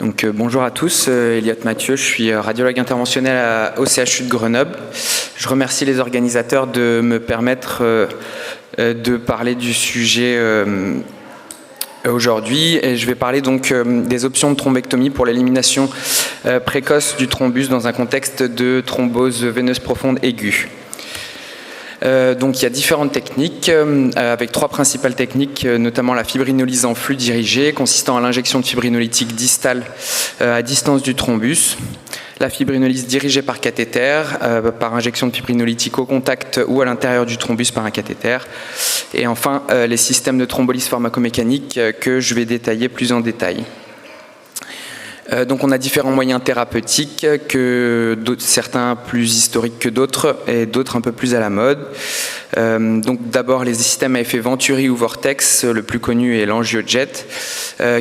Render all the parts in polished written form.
Bonjour à tous, Elliot Mathieu, je suis radiologue interventionnel au CHU de Grenoble. Je remercie les organisateurs de me permettre de parler du sujet aujourd'hui. Et je vais parler donc des options de thrombectomie pour l'élimination précoce du thrombus dans un contexte de thrombose veineuse profonde aiguë. Donc il y a différentes techniques, avec trois principales techniques, notamment la fibrinolyse en flux dirigé, consistant à l'injection de fibrinolytique distale à distance du thrombus, la fibrinolyse dirigée par cathéter, par injection de fibrinolytique au contact ou à l'intérieur du thrombus par un cathéter, et enfin les systèmes de thrombolyse pharmacomécanique que je vais détailler plus en détail. Donc on a différents moyens thérapeutiques, certains plus historiques que d'autres et d'autres un peu plus à la mode. Donc d'abord les systèmes à effet Venturi ou Vortex, le plus connu est l'angiojet,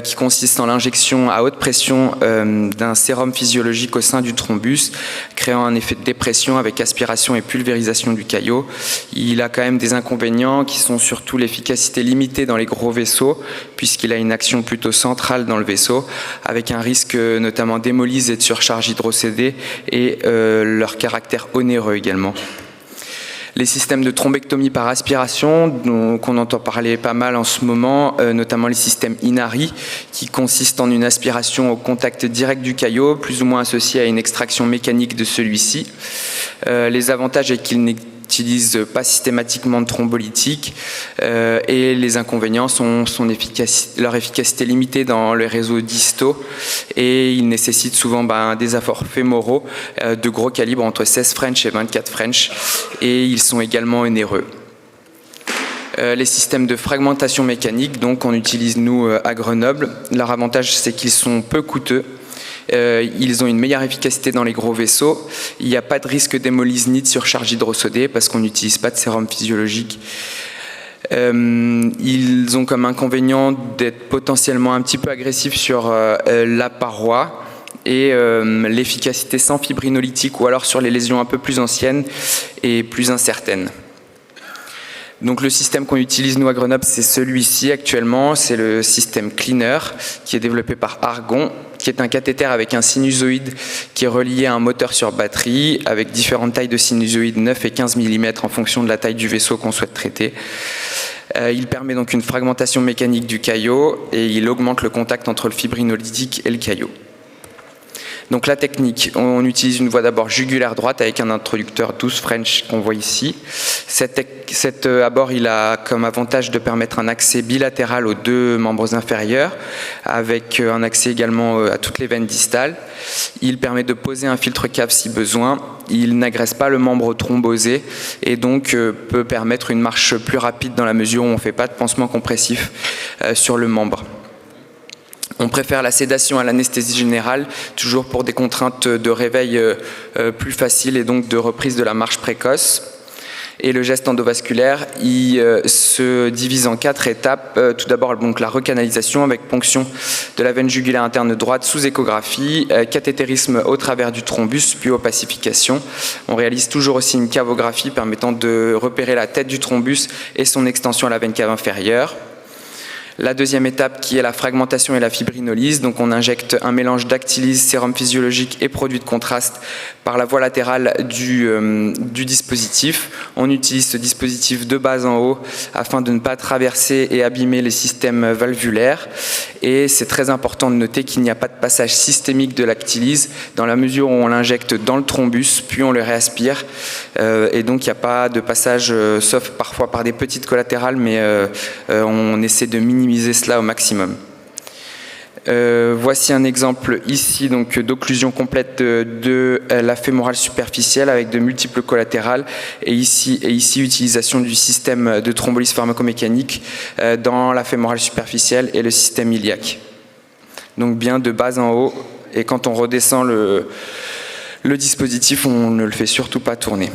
qui consiste en l'injection à haute pression d'un sérum physiologique au sein du thrombus, créant un effet de dépression avec aspiration et pulvérisation du caillot. Il a quand même des inconvénients qui sont surtout l'efficacité limitée dans les gros vaisseaux, puisqu'il a une action plutôt centrale dans le vaisseau, avec un risque notamment d'hémolyse et de surcharge hydrocédée et leur caractère onéreux également. Les systèmes de thrombectomie par aspiration, qu'on entend parler pas mal en ce moment, notamment les systèmes Inari, qui consistent en une aspiration au contact direct du caillot, plus ou moins associée à une extraction mécanique de celui-ci. Les avantages est qu'ils n'utilisent pas systématiquement de thrombolytique et les inconvénients sont leur efficacité limitée dans les réseaux distaux et ils nécessitent souvent des apports fémoraux de gros calibre entre 16 French et 24 French et ils sont également onéreux. Les systèmes de fragmentation mécanique, donc on utilise nous à Grenoble. Leur avantage c'est qu'ils sont peu coûteux. Ils ont une meilleure efficacité dans les gros vaisseaux. Il n'y a pas de risque d'hémolyse ni de surcharge hydrosodée parce qu'on n'utilise pas de sérum physiologique. Ils ont comme inconvénient d'être potentiellement un petit peu agressifs sur la paroi et l'efficacité sans fibrinolytique ou alors sur les lésions un peu plus anciennes et plus incertaines. Donc le système qu'on utilise nous à Grenoble, c'est celui-ci actuellement, c'est le système Cleaner qui est développé par Argon, qui est un cathéter avec un sinusoïde qui est relié à un moteur sur batterie avec différentes tailles de sinusoïdes 9 et 15 mm en fonction de la taille du vaisseau qu'on souhaite traiter. Il permet donc une fragmentation mécanique du caillot et il augmente le contact entre le fibrinolytique et le caillot. Donc la technique, on utilise une voie d'abord jugulaire droite avec un introducteur 12 French qu'on voit ici. Cet abord, il a comme avantage de permettre un accès bilatéral aux deux membres inférieurs, avec un accès également à toutes les veines distales. Il permet de poser un filtre cave si besoin. Il n'agresse pas le membre thrombosé et donc peut permettre une marche plus rapide dans la mesure où on ne fait pas de pansement compressif sur le membre. On préfère la sédation à l'anesthésie générale, toujours pour des contraintes de réveil plus faciles et donc de reprise de la marche précoce. Et le geste endovasculaire, il se divise en 4 étapes. Tout d'abord, donc, la recanalisation avec ponction de la veine jugulaire interne droite sous échographie, cathétérisme au travers du thrombus, puis opacification. On réalise toujours aussi une cavographie permettant de repérer la tête du thrombus et son extension à la veine cave inférieure. La deuxième étape qui est la fragmentation et la fibrinolyse, donc on injecte un mélange d'actylyse, sérum physiologique et produit de contraste par la voie latérale du dispositif. On utilise ce dispositif de bas en haut afin de ne pas traverser et abîmer les systèmes valvulaires. Et c'est très important de noter qu'il n'y a pas de passage systémique de l'actylyse dans la mesure où on l'injecte dans le thrombus, puis on le réaspire. Et donc il n'y a pas de passage, sauf parfois par des petites collatérales, mais on essaie de minimiser cela au maximum. Voici un exemple ici donc d'occlusion complète de la fémorale superficielle avec de multiples collatérales et ici utilisation du système de thrombolyse pharmacomécanique dans la fémorale superficielle et le système iliaque. Donc bien de bas en haut et quand on redescend le dispositif, on ne le fait surtout pas tourner.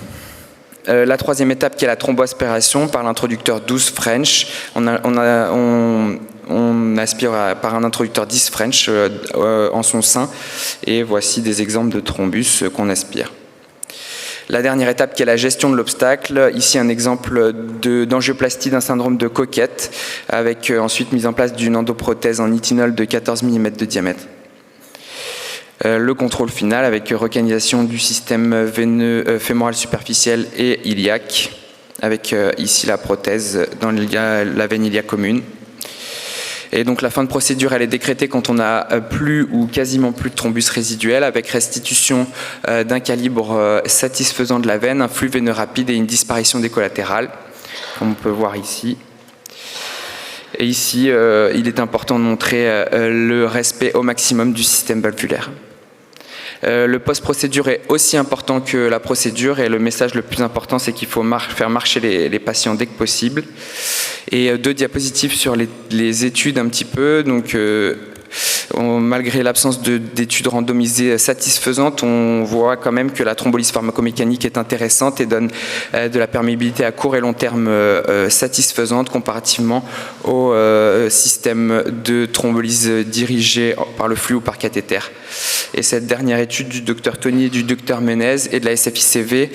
La troisième étape qui est la thromboaspiration par l'introducteur 12 French. On aspire par un introducteur 10 French en son sein et voici des exemples de thrombus qu'on aspire. La dernière étape qui est la gestion de l'obstacle. Ici un exemple d'angioplastie d'un syndrome de Coquette avec ensuite mise en place d'une endoprothèse en nitinol de 14 mm de diamètre. Le contrôle final avec recanalisation du système veineux fémoral superficiel et iliaque, avec ici la prothèse dans la veine iliaque commune. Et donc la fin de procédure, elle est décrétée quand on n'a plus ou quasiment plus de thrombus résiduel, avec restitution d'un calibre satisfaisant de la veine, un flux veineux rapide et une disparition des collatérales, comme on peut voir ici. Et ici, il est important de montrer le respect au maximum du système valvulaire. Le post-procédure est aussi important que la procédure, et le message le plus important, c'est qu'il faut faire marcher les patients dès que possible. Et 2 diapositives sur les études un petit peu. Donc, malgré l'absence d'études randomisées satisfaisantes, on voit quand même que la thrombolyse pharmacomécanique est intéressante et donne de la perméabilité à court et long terme satisfaisante comparativement au système de thrombolyse dirigée par le flux ou par cathéter. Et cette dernière étude du Dr Tony et du Dr Menez et de la SFICV,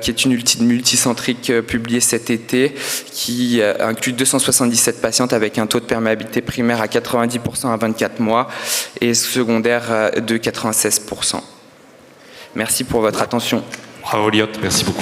qui est une étude multicentrique publiée cet été, qui inclut 277 patientes avec un taux de perméabilité primaire à 90% à 24 mois et secondaire de 96%. Merci pour votre attention. Bravo Elliot, merci beaucoup.